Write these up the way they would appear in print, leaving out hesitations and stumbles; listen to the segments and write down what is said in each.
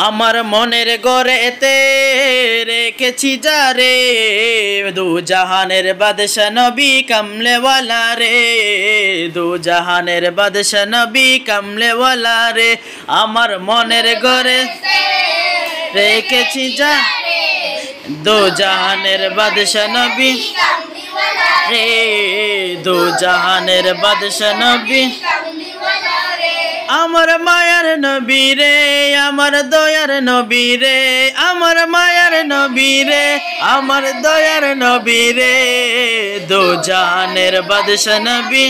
আমার মনের ঘরেতে রেখেছি যারে দু জাহানের বাদশা নবী কামলেওয়ালা রে দু জাহানের বাদশা নবী কামলেওয়ালা রে আমার মনের ঘরে রেখেছি যারে দু জাহানের বাদশা নবী রে দু জাহানের বাদশা নবী আমার মায়ার নবী রে আমার দয়ার নবী রে আমার মায়ার নবী রে আমার দয়ার নবী রে দু জাহানের বাদশা নবী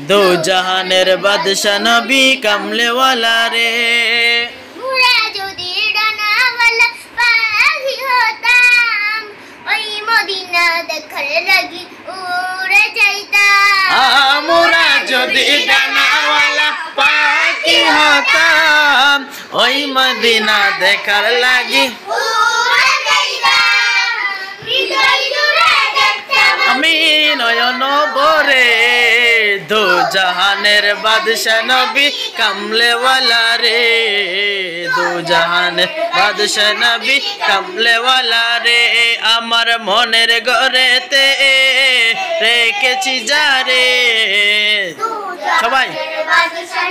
দু জাহানের বাদশা নবী কামলেওয়ালা রে আমরা যদি ডানাওয়ালা পাখি হতাম ওই মদিনা দেখার লাগি আমি নয়ন ভরে দু জাহানের বাদশা নবী কামলেওয়ালা রে দু জাহানের বাদশা নবী কামলেওয়ালা রে আমার মনের ঘরেতে রেখেছি যারে সবাই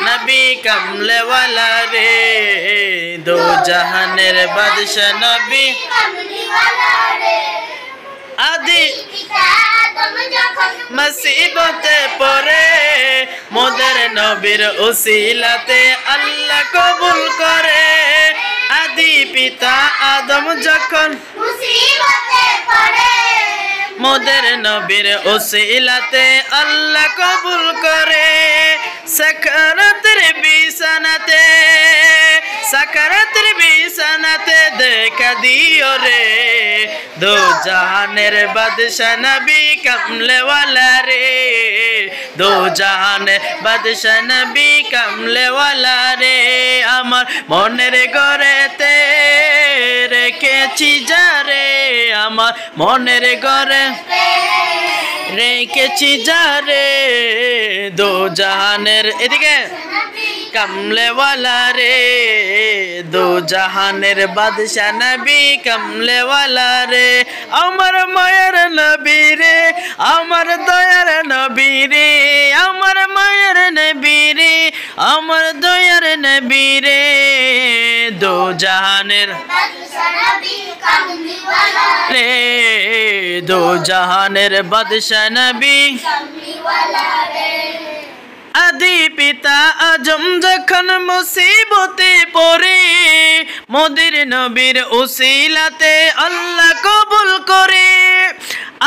নবী কামলেওয়ালা রে দু জাহানের বাদশা নবী আদি মুসিবতে পড়ে মোদের নবীর উসিলাতে আল্লাহ কবুল করে আদি পিতা আদম যখন মুসিবতে পড়ে মোদের নবীর উসিলাতে আল্লাহ কবুল করে সাকারাতের বিছানাতে দেখা দিও রে দু জাহানের বাদশা নবী কামলেওয়ালা রে দু জাহানের বাদশা নবী কামলেওয়ালা রে আমার মনের ঘরেতে রেখেছি যারে আমার মনের ঘরে রেখেছি যারে দু জাহানের এদিকে কামলেওয়ালা রে দু জাহানের বাদশা নবী কামলেওয়ালা রে আমার মায়ের নবী রে আমার দয়ার নবী রে আমার মায়ের নবী রে আমার দয়ার নবী রে দু জাহানের রে দু জাহানের বাদশা নবী আদি পিতা আজম যখন মুসিবতে পড়ে মোদের নবীর উসিলাতে আল্লাহ কবুল করে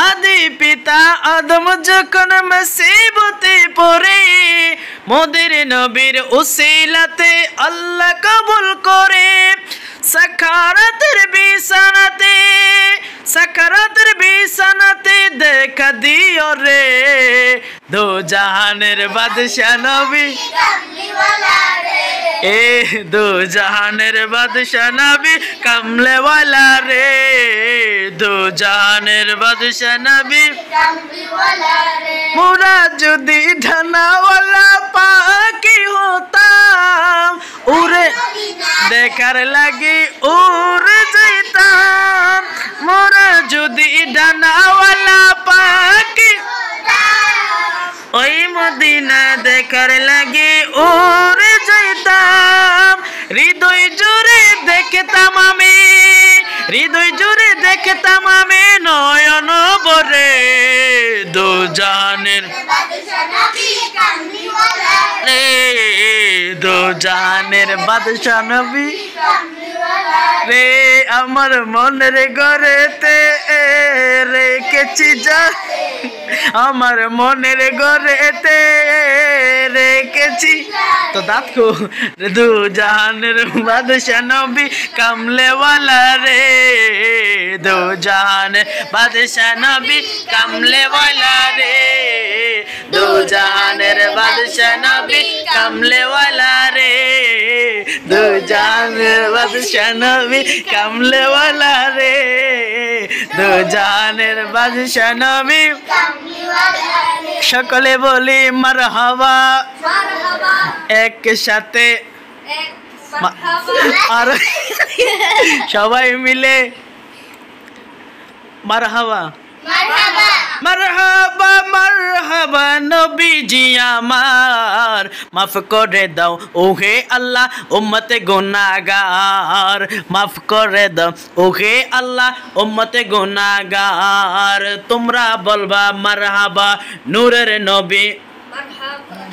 আদি পিতা আদম যখন মুসিবতে পড়ে মোদের নবীর উসিলাতে আল্লাহ কবুল করে সাকারাতের বিছানাতে দেখা দিও রে দু জাহানের বাদশা নবী এ দু জাহানের বাদশা নবী কামলেওয়ালা রে দু জাহানের বাদশা নবী মোরা যদি ডানাওয়ালা পাখি হতাম উড়ে দেখার লাগি উড়ে যেতাম মোরা যদি ডানাওয়ালা পাখি ওই মদিনা দেখার লাগি উড়ে যেতাম হৃদয় জুড়ে দেখতাম আমি নয়ন ভরে দু জাহানের দু জাহানের বাদশা নবী রে আমার মনের ঘরেতে রেখেছি যা আমার মনের ঘরেতে রেখেছি তো দাঁতকো দু জাহানের বাদশা নবী কামলেওয়ালা রে দু জাহানের বাদশা নবী কামলেওয়ালা রে দু জাহানের বাদশা নবী কামলেওয়ালা রে দু জাহানের বাদশা নবী কামলেওয়ালা রে দু জাহানের বাদশা নবী সকলে বলি মারহাবা একসাথে আর সবাই মিলে মারহাবা মারহাবা মারহাবা নবীজি আমার মাফ করে দাও ওহে আল্লাহ উম্মতে গুনাহগার মাফ করে দাও ওহে আল্লাহ উম্মতে গুনাহগার তোমরা বলবা মারহাবা নূরের নবী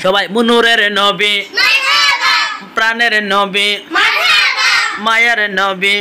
সবাই নূরের নবী প্রাণের নবী মায়ের নবী